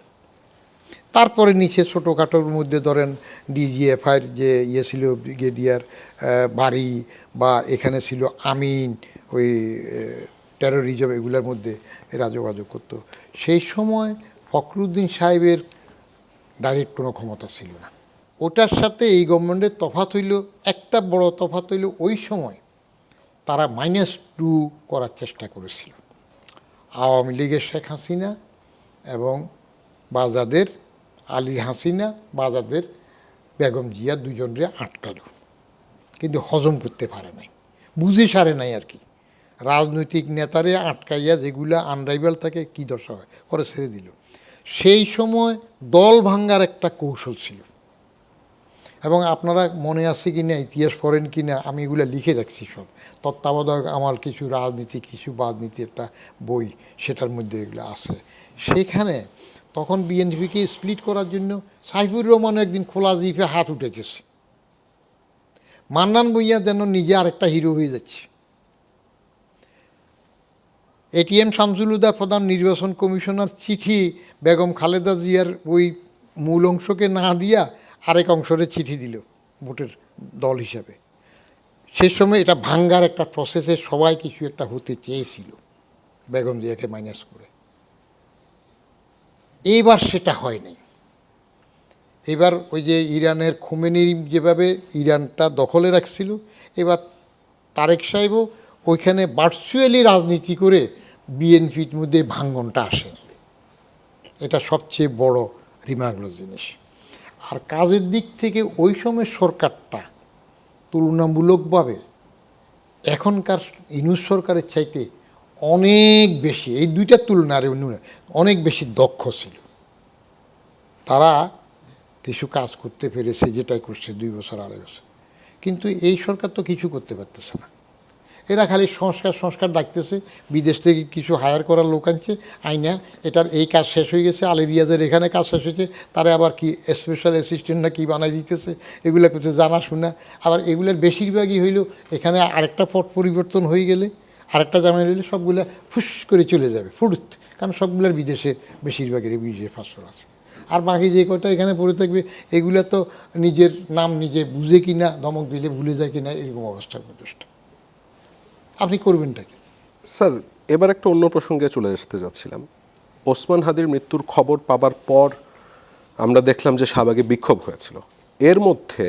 তারপরে নিচে ছোটোখাটোর মধ্যে ধরেন ডিজিএফআইয়ের যে ইয়ে ছিল ব্রিগেডিয়ার বাড়ি, বা এখানে ছিল আমিন, ওই টেরোরিজম, এগুলোর মধ্যে এরা যোগাযোগ করতো। সেই সময় ফখরুদ্দিন সাহেবের ডাইরেক্ট কোনো ক্ষমতা ছিল না। ওটার সাথে এই গভর্নমেন্টের তফাৎ হইল, একটা বড় তফাৎ হইল, ওই সময় তারা -2 করার চেষ্টা করেছিল। আওয়ামী লীগের শেখ হাসিনা এবং বাজাদের আলী হাসিনা, বাজাদের বেগম জিয়া দুজনরে আটকালো, কিন্তু হজম করতে পারে নাই, বুঝে সারে নাই আর কি। রাজনৈতিক নেতারে আটকাইয়া যেগুলা আনরাইভাল থাকে কী দশা হয় করে ছেড়ে দিল। সেই সময় দল ভাঙ্গার একটা কৌশল ছিল, এবং আপনারা মনে আছে কি না, ইতিহাস পড়েন কি না, আমি এগুলো লিখে রাখছি সব। তত্ত্বাবধায়ক আমার কিছু রাজনীতি, কিছু বাজনীতি একটা বই, সেটার মধ্যে এগুলো আছে। সেখানে তখন বিএনপিকে স্প্লিট করার জন্য সাইফুর রহমান একদিন খোলা জিফে হাত উঠেছে, মান্নান ভূঁইয়া যেন নিজে আরেকটা হিরো হয়ে যাচ্ছে। এটিএম শামসুল হুদা প্রধান নির্বাচন কমিশনার চিঠি বেগম খালেদা জিয়ার ওই মূল অংশকে না দিয়া আরেক অংশরে চিঠি দিল ভোটের দল হিসাবে। সে সময় এটা ভাঙ্গার একটা প্রসেসে সবাই কিছু একটা হতে চেয়েছিল বেগম জিয়াকে মাইনাস করে। এইবার সেটা হয়নি। এবার ওই যে ইরানের খোমেনি যেভাবে ইরানটা দখলে রাখছিল, এবার তারেক সাহেবও ওইখানে ভার্চুয়ালি রাজনীতি করে বিএনপির মধ্যে ভাঙ্গনটা আসে। এটা সবচেয়ে বড় রিমার্কগুলো জিনিস। আর কাজের দিক থেকে ওই সময় সরকারটা তুলনামূলকভাবে এখনকার ইউনূস সরকারের চাইতে অনেক বেশি, এই দুইটার তুলনায় অনেক বেশি দক্ষ ছিল। তারা কিছু কাজ করতে পেরেছে, যেটাই করছে 2 বছর 2.5 বছর। কিন্তু এই সরকার তো কিছু করতে পারতেছে না। এরা খালি সংস্কার ডাকতেছে, বিদেশ থেকে কিছু হায়ার করার লোক আনছে, আইনা এটার এই কাজ শেষ হয়ে গেছে, আলী রিয়াজের এখানে কাজ শেষ হয়েছে, তারা আবার কি স্পেশাল অ্যাসিস্ট্যান্ট না কি বানাই দিতেছে, এগুলো কিছু জানাশোনা। আবার এগুলোর বেশিরভাগই হইল এখানে আরেকটা পট পরিবর্তন হয়ে গেলে, আরেকটা জামাই হইলে সবগুলা ফুস করে চলে যাবে ফুরুত, কারণ সবগুলোর বিদেশে বেশিরভাগের বিদেশে ফাঁসর আছে। আর বাকি যে কয়টা এখানে পড়ে থাকবে, এগুলো তো নিজের নাম নিজে বুঝে কিনা, ধমক দিলে ভুলে যায় কিনা, এরকম অবস্থার প্রচেষ্টা। আপনি করবেনটা কি? স্যার, এবার একটা অন্য প্রসঙ্গে চলে আসতে যাচ্ছিলাম। ওসমান হাদির মৃত্যুর খবর পাবার পর আমরা দেখলাম যে শাহবাগে বিক্ষোভ হয়েছিল। এর মধ্যে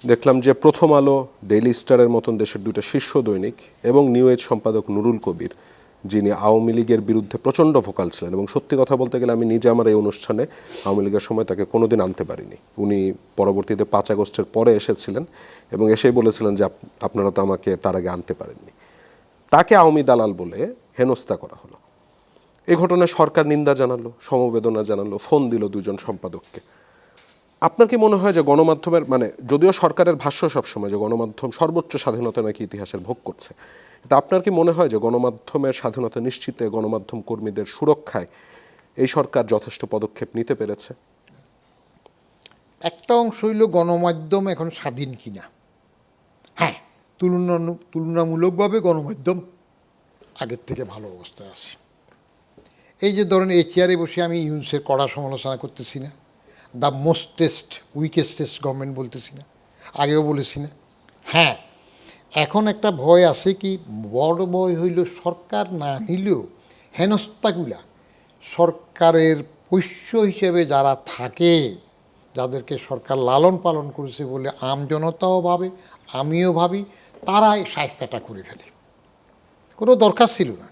দেখলাম যে প্রথম আলো, ডেইলি স্টারের মতন দেশের 2টা শীর্ষ দৈনিক এবং নিউ এজ সম্পাদক নুরুল কবির, যিনি আওয়ামী লীগের বিরুদ্ধে প্রচণ্ড ভোকাল ছিলেন, এবং সত্যি কথা বলতে গেলে আমি নিজে আমার এই অনুষ্ঠানে আওয়ামী লীগের সময় তাকে কোনোদিন আনতে পারিনি। উনি পরবর্তীতে 5 আগস্টের পরে এসেছিলেন এবং এসেই বলেছিলেন যে আপনারা তো আমাকে তার আগে আনতে পারেননি। তাকে আওয়ামী দালাল বলে হেনস্থা করা হলো। এই ঘটনায় সরকার নিন্দা জানালো, সমবেদনা জানালো, ফোন দিল 2জন সম্পাদককে। আপনার কি মনে হয় যে গণমাধ্যমের, মানে যদিও সরকারের ভাষ্য সবসময় যে গণমাধ্যম সর্বোচ্চ স্বাধীনতা নাকি ইতিহাসের ভোগ করছে, তা আপনার কি মনে হয় যে গণমাধ্যমের স্বাধীনতা নিশ্চিতে, গণমাধ্যম কর্মীদের সুরক্ষায় এই সরকার যথেষ্ট পদক্ষেপ নিতে পেরেছে? একটা অংশ হইল গণমাধ্যম এখন স্বাধীন কিনা। হ্যাঁ, তুলনামূলকভাবে গণমাধ্যম আগের থেকে ভালো অবস্থায় আছে। এই যে ধরেন এই চেয়ারে বসে আমি ইউনূসের কড়া সমালোচনা করতেছি না, দ্য উইকেস্টেস্ট গভর্নমেন্ট বলতেছি না, আগেও বলেছি না। হ্যাঁ, এখন একটা ভয় আছে, কি বড় ভয় হইল সরকার না নিলেও হেনস্থাগুলা সরকারের পোষ্য হিসেবে যারা থাকে, যাদেরকে সরকার লালন পালন করেছে বলে আমজনতাও ভাবে, আমিও ভাবি, তারাই শায়েস্তাটা করে ফেলে। কোনো দরকার ছিল না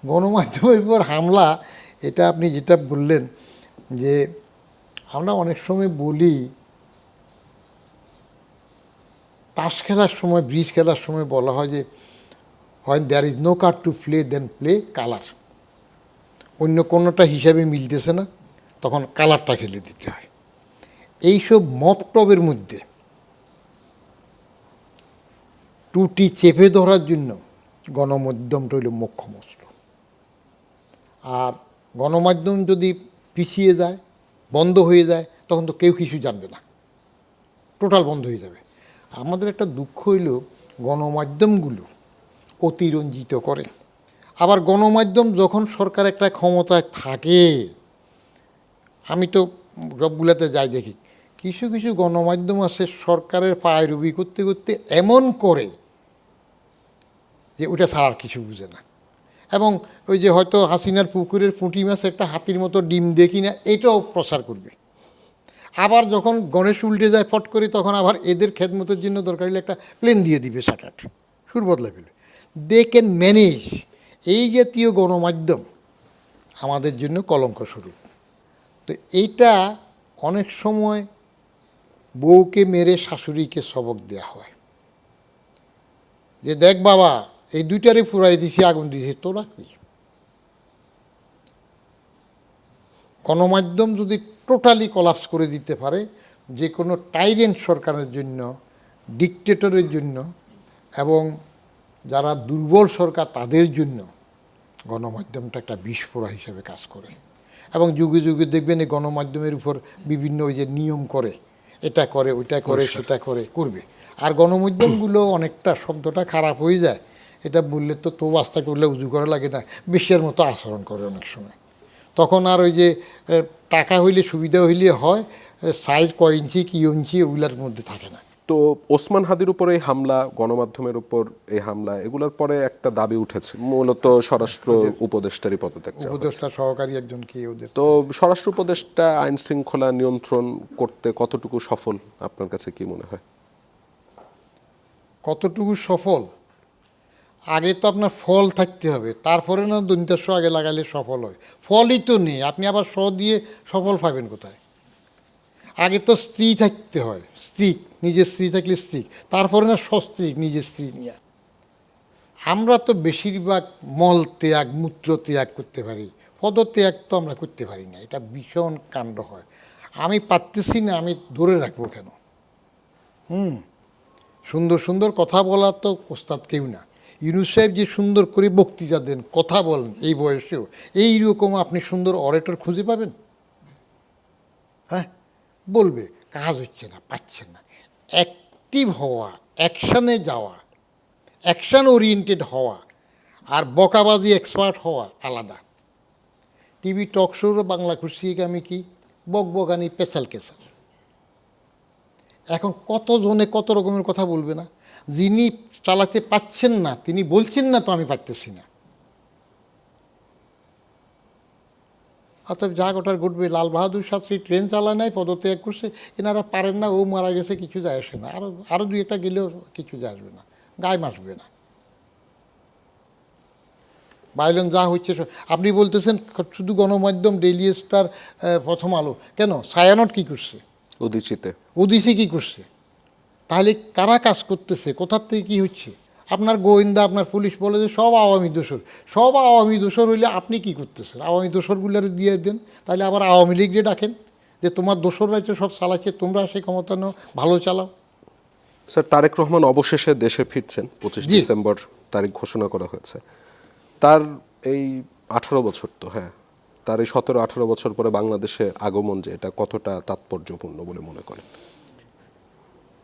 গণমাধ্যমের উপর হামলা। এটা আপনি যেটা বললেন, যে আমরা অনেক সময় বলি, তাস খেলার সময়, ব্রিজ খেলার সময় বলা হয় যে হয় there is no card to play then play colour. অন্য কোনোটা হিসাবে মিলতেছে না, তখন কালারটা খেলে দিতে হয়। এইসব মপটবের মধ্যে ত্রুটি চেপে ধরার জন্য গণমাধ্যমটা হইল মোক্ষম অস্ত্র। আর গণমাধ্যম যদি পিছিয়ে যায়, বন্ধ হয়ে যায়, তখন তো কেউ কিছু জানবে না, টোটাল বন্ধ হয়ে যাবে। আমাদের একটা দুঃখ হইল গণমাধ্যমগুলো অতিরঞ্জিত করে। আবার গণমাধ্যম যখন সরকার একটা ক্ষমতায় থাকে, আমি তো সবগুলোতে যাই দেখি, কিছু কিছু গণমাধ্যম আছে সরকারের পায়রবি করতে করতে এমন করে যে ওটা ছাড়া আর কিছু বুঝে না। এবং ওই যে হয়তো হাসিনার পুকুরের পুঁটি মাছ একটা হাতির মতো ডিম দেখি না, এটাও প্রচার করবে। আবার যখন গণেশ উল্টে যায় ফট করে, তখন আবার এদের খেদমতের জন্য দরকার হলে একটা প্লেন দিয়ে দিবে সাটাট, সুর বদলা ফেলবে। They can manage. এই জাতীয় গণমাধ্যম আমাদের জন্য কলঙ্ক স্বরূপ। তো এইটা অনেক সময় বউকে মেরে শাশুড়িকে সবক দেওয়া হয় যে দেখ বাবা, এই দুইটারে ফুরাই দিছি, আগুন দিয়েছি, তোরা কি? গণমাধ্যম যদি টোটালি কলাপস করে দিতে পারে, যে কোনো টাইরেন্ট সরকারের জন্য, ডিকটেটরের জন্য এবং যারা দুর্বল সরকার তাদের জন্য গণমাধ্যমটা একটা বিস্ফোরা হিসেবে কাজ করে। এবং যুগে যুগে দেখবেন এই গণমাধ্যমের উপর বিভিন্ন ওই যে নিয়ম করে, এটা করে ওইটা করে সেটা করে করবে। আর গণমাধ্যমগুলো অনেকটা, শব্দটা খারাপ হয়ে যায়, এটা বললে তো বাস্তা করলে উজু করা লাগে না, বেশ্যার মতো আচরণ করে অনেক সময়। তখন আর ওই যে টাকা হইলে সুবিধা হইলে হয়, সাইজ কয় ইঞ্চি কী ইঞ্চি ওগুলার মধ্যে থাকে না। তো ওসমান হাদির উপর এই হামলা, গণমাধ্যমের উপর এই হামলা, এগুলোর পরে একটা দাবি উঠেছে মূলত স্বরাষ্ট্র উপদেষ্টারই পদত্যাগ চাওয়া। উপদেষ্টা সহকারী একজনকে ওদের। তো স্বরাষ্ট্র উপদেষ্টা আইন শৃঙ্খলা নিয়ন্ত্রণ করতে কতটুকু সফল আপনার কাছে কি মনে হয়? কতটুকু সফল? আগে তো আপনার ফল থাকতে হবে, তারপরে না দন্তাস্ব আগে লাগালে সফল হয়। ফলই তো নেই, আপনি আবার স দিয়ে সফল পাবেন কোথায়? আগে তো স্ত্রী থাকতে হয়, স্ত্রী, নিজের স্ত্রী থাকলে স্ত্রী, তারপরে না সস্ত্রী, নিজের স্ত্রী নিয়ে। আমরা তো বেশিরভাগ মল ত্যাগ, মূত্র ত্যাগ করতে পারি, পদত্যাগ তো আমরা করতে পারি না। এটা ভীষণ কাণ্ড হয়। আমি পারতেছি না, আমি ধরে রাখবো কেন? সুন্দর সুন্দর কথা বলা তো ওস্তাদ কেউ না। ইউনূস সাহেব যে সুন্দর করে বক্তৃতা দেন, কথা বলেন, এই বয়সেও এইরকম আপনি সুন্দর অরেটর খুঁজে পাবেন? হ্যাঁ, বলবে কাজ হচ্ছে না, পাচ্ছেন না। অ্যাক্টিভ হওয়া, অ্যাকশানে যাওয়া, অ্যাকশান ওরিয়েন্টেড হওয়া আর বকাবাজি এক্সপার্ট হওয়া আলাদা। টিভি টক শোর বাংলা খুশিকে আমি কি বকবকানি, পেশাল কেসাল। এখন কতজনে কত রকমের কথা বলবে না? যিনি চালাতে পাচ্ছেন না তিনি বলছেন না তো আমি পারতেছি না। অতএব যা গোটার ঘটবে। লাল বাহাদুর শাস্ত্রী ট্রেন চালায় নাই, পদত্যাগ করছে, এনারা পারেন না, ও মারা গেছে, কিছু যায় আসে না। আরও দুই একটা গেলেও কিছু যায় আসবে না, গায়ে মাসবে না। বাইলন যা হচ্ছে আপনি বলতেছেন শুধু গণমাধ্যম, ডেইলি স্টার, প্রথম আলো, কেন ছায়ানট কী করছে? উদিসি কী করছে? তাহলে কারা কাজ করতেছে, কোথার থেকে কী হচ্ছে? আপনার গোয়েন্দা, আপনার পুলিশ বলে যে সব আওয়ামী দোসর। সব আওয়ামী দোসর হইলে আপনি কি করতেছেন? আওয়ামী দোসরগুলারে দিয়ে দেন, তাহলে আবার আওয়ামী লীগরে ডাকেন যে তোমার দোসররা তো সব চালাচ্ছে, তোমরা সেই ক্ষমতা নাও, ভালো চালাও। স্যার, তারেক রহমান অবশেষে দেশে ফিরছেন, 25 ডিসেম্বর তারিখ ঘোষণা করা হয়েছে। তার এই 18 বছর, তো হ্যাঁ, তার এই 17-18 বছর পরে বাংলাদেশে আগমন, যে এটা কতটা তাৎপর্যপূর্ণ বলে মনে করেন?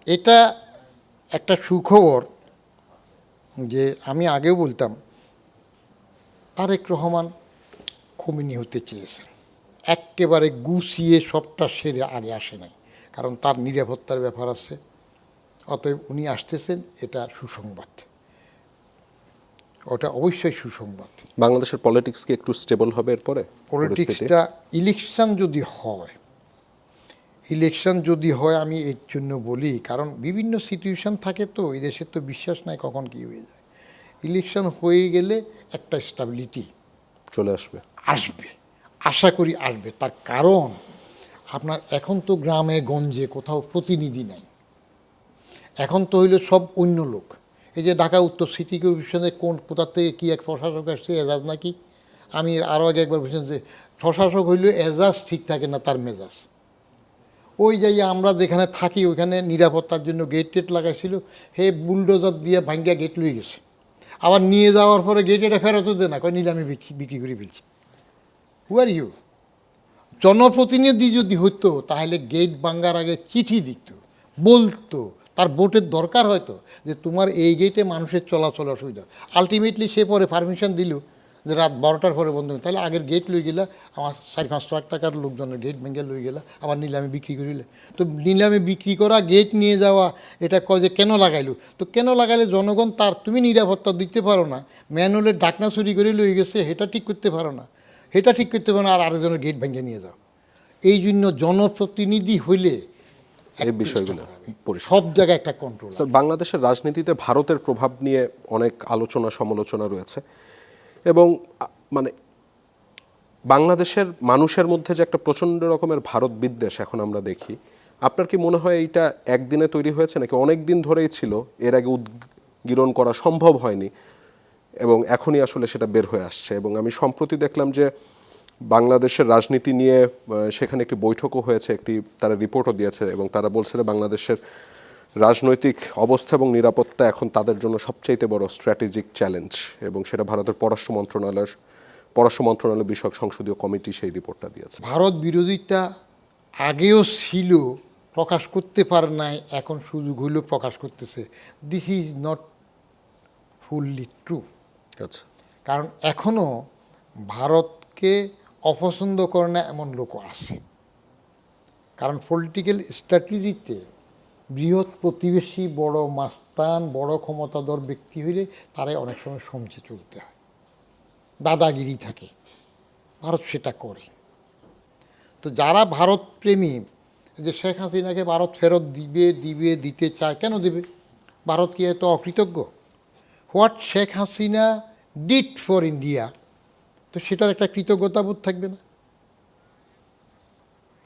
এটা একটা সুখবর যে আমি আগেও বলতাম তারেক রহমান খুমিনি হতে চেয়েছেন, একেবারে গুছিয়ে সবটা সেরে আগে আসে নাই, কারণ তার নিরাপত্তার ব্যাপার আছে। অতএব উনি আসতেছেন, এটা সুসংবাদ, ওটা অবশ্যই সুসংবাদ। বাংলাদেশের পলিটিক্স কি একটু স্টেবল হবে এরপরে? পলিটিক্সটা ইলেকশন যদি হয়, আমি এর জন্য বলি, কারণ বিভিন্ন সিচুয়েশন থাকে, তো এই দেশের তো বিশ্বাস নাই কখন কী হয়ে যায়। ইলেকশন হয়ে গেলে একটা স্টেবিলিটি চলে আসবে, আশা করি আসবে। তার কারণ আপনার এখন তো গ্রামে গঞ্জে কোথাও প্রতিনিধি নাই, এখন তো হইলো সব অন্য লোক। এই যে ঢাকা উত্তর সিটি কর্পোরেশনে কোথার থেকে কী এক প্রশাসক আসছে, এজাজ নাকি, আমি আরও আগে একবার বলছিলাম যে প্রশাসক হইল এজাজ ঠিক থাকে না, তার মেজাজ। ওই যাই আমরা যেখানে থাকি ওইখানে নিরাপত্তার জন্য গেট লাগাইছিল, হে বুলডোজার দিয়ে ভাঙ্গিয়া গেট লুয়ে গেছে, আবার নিয়ে যাওয়ার পরে গেট এটা ফেরতও দেয় না, কয় নিলামে বিক্রি করে ফেলছি। হু আর ইউ? জনপ্রতিনিধি যদি হতো তাহলে গেট ভাঙ্গার আগে চিঠি দিত, বলতো, তার ভোটের দরকার হয়তো যে তোমার এই গেটে মানুষের চলাচল অসুবিধা। আলটিমেটলি সে পরে পারমিশন দিল যে রাত 12টার পরে বন্ধ হবে, তাহলে আগের গেট লই গেলা আমার 4-5 লাখ টাকার লোকজনের গেট ভেঙে লই গেলা, আবার নিলামে বিক্রি করিলে। তো নিলামে বিক্রি করা গেট নিয়ে যাওয়া, এটা কয় যে কেন লাগাইলো, তো কেন লাগাইলে জনগণ তার তুমি নিরাপত্তা দিতে পারো না, ম্যানুয়ালের ঢাকনা চুরি করে লই গেছে, এটা ঠিক করতে পারো না, এটা ঠিক করতে পারো না, আর আরেকজনের গেট ভেঙে নিয়ে যাও। এই জন্য জনপ্রতিনিধি হইলে এই বিষয়গুলো পরিষ্কার। সব জায়গায় একটা কন্ট্রোল। স্যার, বাংলাদেশের রাজনীতিতে ভারতের প্রভাব নিয়ে অনেক আলোচনা সমালোচনা রয়েছে এবং মানে বাংলাদেশের মানুষের মধ্যে যে একটা প্রচণ্ড রকমের ভারত বিদ্বেষ এখন আমরা দেখি, আপনার কি মনে হয় এইটা একদিনে তৈরি হয়েছে নাকি অনেক দিন ধরেই ছিল, এর আগে উদ্গীরণ করা সম্ভব হয়নি এবং এখনই আসলে সেটা বের হয়ে আসছে? এবং আমি সম্প্রতি দেখলাম যে বাংলাদেশের রাজনীতি নিয়ে সেখানে একটি বৈঠকও হয়েছে, একটি তারা রিপোর্টও দিয়েছে এবং তারা বলছে যে বাংলাদেশের রাজনৈতিক অবস্থা এবং নিরাপত্তা এখন তাদের জন্য সবচাইতে বড় স্ট্র্যাটেজিক চ্যালেঞ্জ, এবং সেটা ভারতের পররাষ্ট্র মন্ত্রণালয় বিষয়ক সংসদীয় কমিটি সেই রিপোর্টটা দিয়েছে। ভারত বিরোধিতা আগেও ছিল, প্রকাশ করতে পারে নাই, এখন সুযোগ হইল প্রকাশ করতেছে। This is not fully true. আচ্ছা, কারণ এখনও ভারতকে অপছন্দ করে না এমন লোকও আছে। কারণ পলিটিক্যাল স্ট্র্যাটেজিতে বৃহৎ প্রতিবেশী, বড় মাস্তান, বড় ক্ষমতাধর ব্যক্তি হইলে তারাই অনেক সময় সমঝে চলতে হয়, দাদাগিরি থাকে। ভারত সেটা করে। তো যারা ভারত প্রেমী, যে শেখ হাসিনাকে ভারত ফেরত দিতে চায়, কেন দেবে? ভারত কি এত অকৃতজ্ঞ? What Sheikh Hasina did for India, তো সেটার একটা কৃতজ্ঞতাবোধ থাকবে না?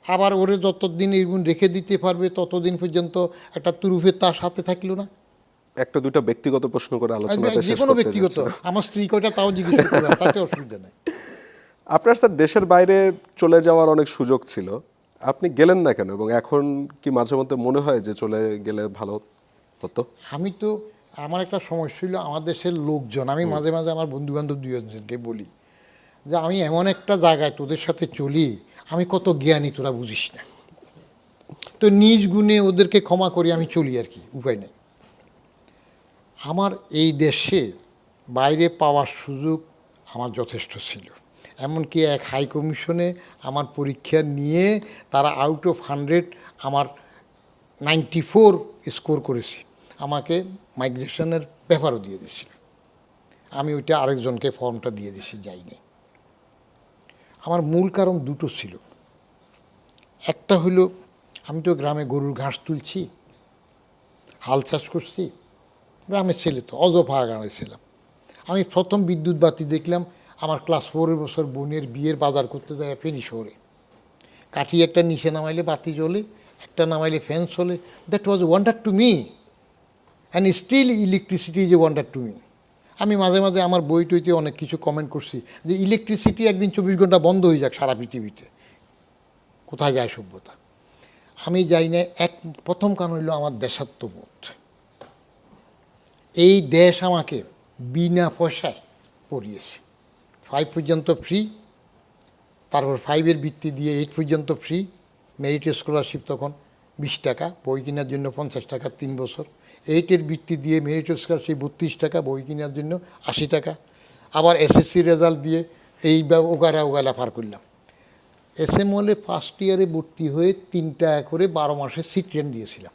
আবার ওরে যতদিন এরকম রেখে দিতে পারবে ততদিন পর্যন্ত একটা তুরুফে তার সাথে থাকলো না। একটা দুইটা ব্যক্তিগত প্রশ্ন করে আলোচনাটা যে শেষ কোনো করতে ব্যক্তিগত, যাচ্ছি। আমার স্ত্রী কয়টা তাও জিজ্ঞেস করতে পারে, তাতে অসুবিধা নেই। আপনার স্যার দেশের বাইরে চলে যাওয়ার অনেক সুযোগ ছিল, আপনি গেলেন না কেন? এবং এখন কি মাঝে মধ্যে মনে হয় যে চলে গেলে ভালো হতো? আমি তো, আমার একটা সমস্যা ছিল আমার দেশের লোকজন, আমি মাঝে মাঝে আমার বন্ধুবান্ধব দুজনকে বলি যে আমি এমন একটা জায়গায় তোদের সাথে চলি, আমি কত জ্ঞানী তোরা বুঝিস না, তো নিজ গুণে ওদেরকে ক্ষমা করি, আমি চলি আর কি, উপায় নেই। আমার এই দেশে বাইরে পাওয়ার সুযোগ আমার যথেষ্ট ছিল। এমনকি এক হাই কমিশনে আমার পরীক্ষা নিয়ে তারা আউট অফ 100 আমার 94 স্কোর করেছি, আমাকে মাইগ্রেশনের পেপারও দিয়ে দিয়েছিল। আমি ওইটা আরেকজনকে ফর্মটা দিয়ে দিয়েছি, যাইনি। আমার মূল কারণ দুটো ছিল। একটা হইল, আমি তো গ্রামে গরুর ঘাস তুলছি, হাল চাষ করছি, গ্রামের ছেলে তো, অজফা গ্রামে ছিলাম। আমি প্রথম বিদ্যুৎ বাতি দেখলাম আমার ক্লাস 4 বছর বোনের বিয়ের বাজার করতে যায় ফেনী শহরে। কাঠি একটা নিচে নামাইলে বাতি জ্বলে, একটা নামাইলে ফ্যান চলে। That was wonder to me, and still electricity is a wonder to me. আমি মাঝে মাঝে আমার বই টইতে অনেক কিছু কমেন্ট করছি যে ইলেকট্রিসিটি একদিন 24 ঘন্টা বন্ধ হয়ে যাক সারা পৃথিবীতে, কোথায় যায় সভ্যতা? আমি যাই না। প্রথম কারণ হইল আমার দেশাত্মবোধ। এই দেশ আমাকে বিনা পয়সায় পড়িয়েছে। 5 পর্যন্ত ফ্রি, তারপর 5-এর ভিত্তি দিয়ে 8 পর্যন্ত ফ্রি। মেরিট স্কলারশিপ তখন 20 টাকা, বই কেনার জন্য 50 টাকা 3 বছর। 8-এর ভিত্তি দিয়ে মেরিট স্কলারশিপ 32 টাকা, বই কেনার জন্য 80 টাকা। আবার এসএসসি রেজাল্ট দিয়ে এই ওগালা পার করলাম। এসএমওলে ফার্স্ট ইয়ারে ভর্তি হয়ে 3 টাকা করে 12 মাসে সিট রেন্ট দিয়েছিলাম।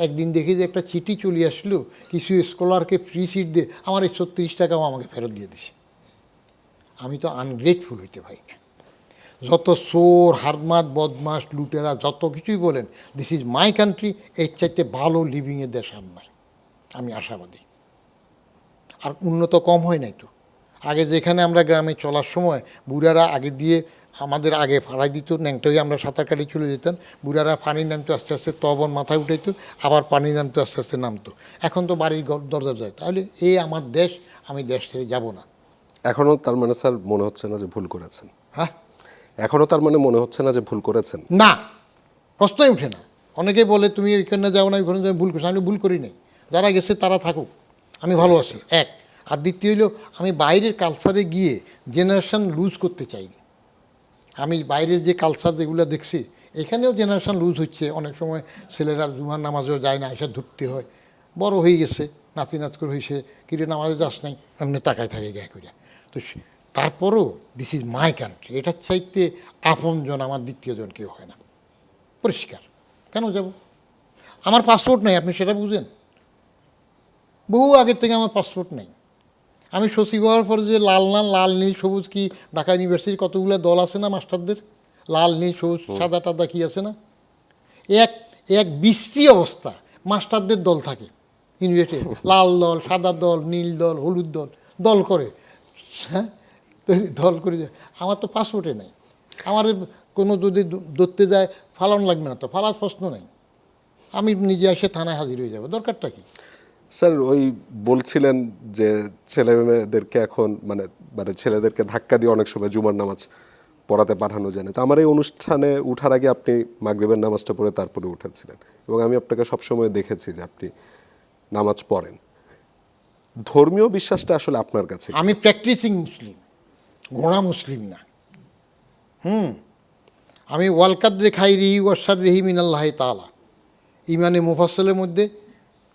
একদিন দেখি যে একটা চিঠি চলে আসলো, কিছু স্কলারকে ফ্রি সিট দিয়ে আমার এই 36 টাকাও আমাকে ফেরত দিয়ে দিছে। আমি তো আনগ্রেটফুল হইতে পারি না। যত চোর, হারমাত, বদমাস, লুটেরা যত কিছুই বলেন, দিস ইজ মাই কান্ট্রি, এর চাইতে ভালো লিভিংয়ের দেশ আর নাই, আমি আশাবাদী। আর উন্নত কম হয় নাই তো। আগে যেখানে আমরা গ্রামে চলার সময় বুড়ারা আগে দিয়ে আমাদের আগে ফাড়াই দিত, ন্যাংটা হয়ে আমরা সাঁতার কাটি চলে যেতাম, বুড়ারা পানি নামতো আস্তে আস্তে, তবন মাথায় উঠাইতো, আবার পানি নামতো আস্তে আস্তে নামতো। এখন তো বাড়ির দরজা যায়। তাহলে এই আমার দেশ, আমি দেশ ছেড়ে যাব না। এখনও তার মানে স্যার মনে হচ্ছে না যে ভুল করেছেন? হ্যাঁ, এখনও তার মানে মনে হচ্ছে না যে ভুল করেছেন? না, প্রশ্নই উঠে না। অনেকেই বলে তুমি ওইখানে যাও না, ওইখানে ভুল করছো। আমি ভুল করি নাই, যারা গেছে তারা থাকুক, আমি ভালো আছি। এক। আর দ্বিতীয় হইল, আমি বাইরের কালচারে গিয়ে জেনারেশন লুজ করতে চাইনি। আমি বাইরের যে কালচার যেগুলো দেখছি, এখানেও জেনারেশন লুজ হচ্ছে। অনেক সময় ছেলেরা জুমার নামাজেও যায় না, এসে ধরতে হয়। বড় হয়ে গেছে, নাতি নাচ করে হয়েছে, কিরে নামাজে যাস নাই, এমনি তাকায় থাকে গায়ে করে। তো তারপরও দিস ইজ মাই কান্ট্রি, এটার চাইতে আপনজন আমার দ্বিতীয়জন কেউ হয় না, পরিষ্কার। কেন যাব? আমার পাসপোর্ট নেই, আপনি সেটা বুঝেন? বহু আগের থেকে আমার পাসপোর্ট নেই। আমি সচিব হওয়ার পরে যে লাল নীল সবুজ কি ঢাকা ইউনিভার্সিটির কতগুলো দল আছে না মাস্টারদের, লাল নীল সবুজ সাদা টাদা কি আছে না, এক এক বিশ্রী অবস্থা। মাস্টারদের দল থাকে ইউনিভার্সিটি, লাল দল, সাদা দল, নীল দল, হলুদ দল, দল করে, হ্যাঁ, দল করে। আমার তো পাসপোর্টে নেই। আমার কোনো যদি ধরতে যায় ফালানো লাগবে না, তো ফালার প্রশ্ন নেই। আমি নিজে এসে থানায় হাজির হয়ে যাবো, দরকারটা কি? স্যার ওই বলছিলেন যে ছেলে মেয়েদেরকে এখন মানে মানে ছেলেদেরকে ধাক্কা দিয়ে অনেক সময় জুমার নামাজ পড়াতে পাঠানো যায় না। তো আমার এই অনুষ্ঠানে উঠার আগে আপনি মাগরিবের নামাজটা পড়ে তারপরে উঠেছিলেন, এবং আমি আপনাকে সবসময় দেখেছি যে আপনি নামাজ পড়েন। ধর্মীয় বিশ্বাসটা আসলে আপনার কাছে কি? আমি প্র্যাকটিসিং মুসলিম, ঘোড়া মুসলিম না। আমি ওয়ালকাদ্রে খাই রিহি ওয়াসার রিহি মিনাল্লাহ তাআলা। ইমানে মুফাসসলের মধ্যে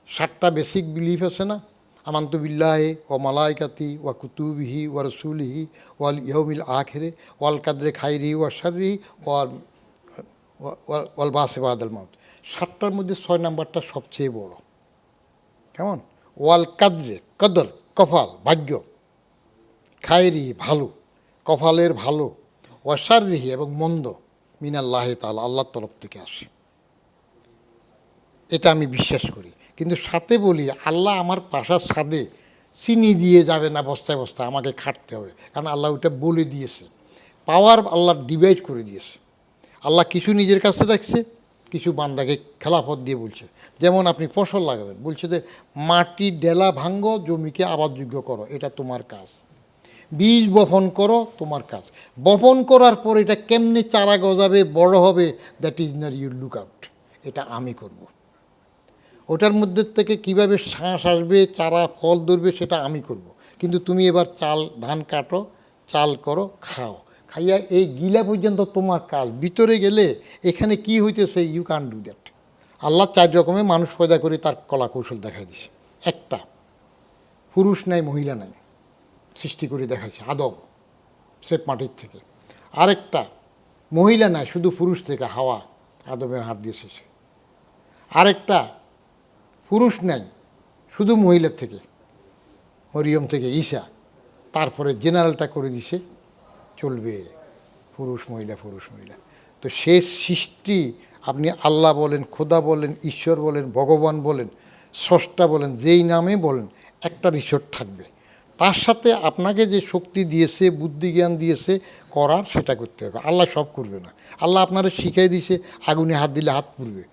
7টা বেসিক বিলিফ আছে না, আমান্তু বিল্লাহি ওয়া মালাইকাতি ওয়া কুতুবিহি ওয়া রাসূলিহি ওয়াল ইয়াউমিল আখিরে ওয়াল কাদরে খাইরিহি ওয়া শাররিহি ওয়াল বাসি বাদাল মাউত। 7টার মধ্যে 6 নাম্বারটা সবচেয়ে বড়। কেমন? ওয়াল কাদরে, কদর কপাল ভাগ্য, খাইরি ভালো, কপালের ভালো, ওয়া শাররিহি এবং মন্দ মিনাল্লাহি তাআলা আল্লাহর তরফ থেকে আসে। এটা আমি বিশ্বাস করি, কিন্তু সাথে বলি আল্লাহ আমার বাসার ছাদে চিনি দিয়ে যাবে না বস্তায় বস্তায়, আমাকে খাটতে হবে, কারণ আল্লাহ ওটা বলে দিয়েছে। পাওয়ার আল্লাহ ডিভাইড করে দিয়েছে। আল্লাহ কিছু নিজের কাছে রাখছে, কিছু বান্দাকে খেলাফত দিয়ে বলছে। যেমন আপনি ফসল লাগাবেন, বলছে যে মাটি ডেলা ভাঙ্গো, জমিকে আবাদযোগ্য করো, এটা তোমার কাজ। বীজ বপন করো, তোমার কাজ। বপন করার পর এটা কেমনে চারা গজাবে, বড় হবে, that is not your look out, এটা আমি করব। ওটার মধ্যে থেকে কিভাবে শ্বাস আসবে, চারা ফল ধরবে, সেটা আমি করব। কিন্তু তুমি এবার ধান কাটো, চাল করো, খাও, খাইয়া এই গিলা পর্যন্ত তোমার কাজ। ভিতরে গেলে এখানে কি হইতেছে, ইউ ক্যান ডু দ্যাট। আল্লাহ 4 রকমের মানুষ পয়দা করে তার কলা কৌশল দেখাই দিছে। একটা, পুরুষ নাই মহিলা নাই, সৃষ্টি করে দেখাইছে আদম, সে মাটির থেকে। আরেকটা, মহিলা নাই, শুধু পুরুষ থেকে, হাওয়া, আদমের হাত দিয়েছে সে। আরেকটা, পুরুষ নাই, শুধু মহিলার থেকে, মরিয়ম থেকে ঈসা। তারপরে জেনারেলটা করে দিছে, চলবে পুরুষ মহিলা পুরুষ মহিলা। তো শেষ সৃষ্টি, আপনি আল্লাহ বলেন, খোদা বলেন, ঈশ্বর বলেন, ভগবান বলেন, স্রষ্টা বলেন, যেই নামে বলেন, একটা ঈশ্বর থাকবে। তার সাথে আপনাকে যে শক্তি দিয়েছে, বুদ্ধি জ্ঞান দিয়েছে করার, সেটা করতে হবে। আল্লাহ সব করবে না। আল্লাহ আপনারা শিখিয়ে দিয়েছে, আগুনে হাত দিলে হাত পুড়বে,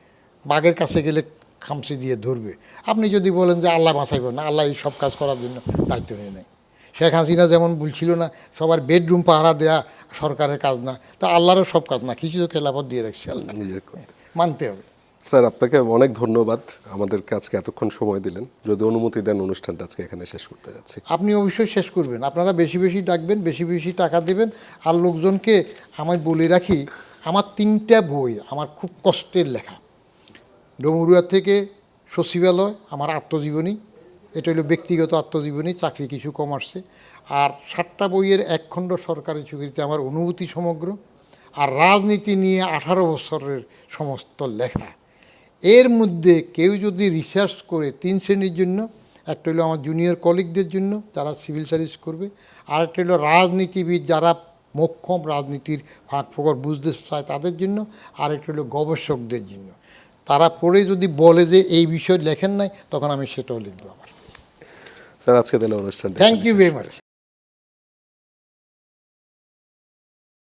বাঘের কাছে গেলে খামচি দিয়ে ধরবে। আপনি যদি বলেন যে আল্লাহ বাঁচাইব না, আল্লাহ এই সব কাজ করার জন্য দায়িত্ব নিয়ে নেয়। শেখ হাসিনা যেমন বলছিল না, সবার বেডরুম পাহারা দেয়া সরকারের কাজ না, তো আল্লাহরও সব কাজ না, কিছু তো খেলাফত দিয়ে রাখছে আল্লাহ, নিজের কথা। মানতে হবে। স্যার আপনাকে অনেক ধন্যবাদ, আমাদেরকে আজকে এতক্ষণ সময় দিলেন। যদি অনুমতি দেন অনুষ্ঠানটা আজকে এখানে শেষ করতে যাচ্ছি। আপনি অবশ্যই শেষ করবেন। আপনারা বেশি বেশি ডাকবেন, বেশি বেশি টাকা দেবেন। আর লোকজনকে আমি বলে রাখি, আমার 3টা বই আমার খুব কষ্টের লেখা। ডমুরিয়া থেকে সচিবালয়, আমার আত্মজীবনী, এটা হলো ব্যক্তিগত আত্মজীবনী, চাকরি কিছু কমার্সে। আর 7টা বইয়ের 1 খণ্ড সরকারি চাকরিতে আমার অনুভূতি সমগ্র। আর রাজনীতি নিয়ে 18 বছরের সমস্ত লেখা। এর মধ্যে কেউ যদি রিসার্চ করে 3 শ্রেণীর জন্য, একটা হলো আমার জুনিয়র কলিগদের জন্য যারা সিভিল সার্ভিস করবে, আর একটা হলো রাজনীতিবিদ যারা মোক্ষম রাজনীতির ফাঁক ফোকর বুঝতে চায় তাদের জন্য, আর একটা হলো গবেষকদের জন্য। তারা পড়ে যদি বলে যে এই বিষয় লেখেন নাই, তখন আমি সেটাও লিখবো আবার। স্যার আজকে তাহলে অনুষ্ঠানটা থ্যাংক ইউ ভেরি মাচ।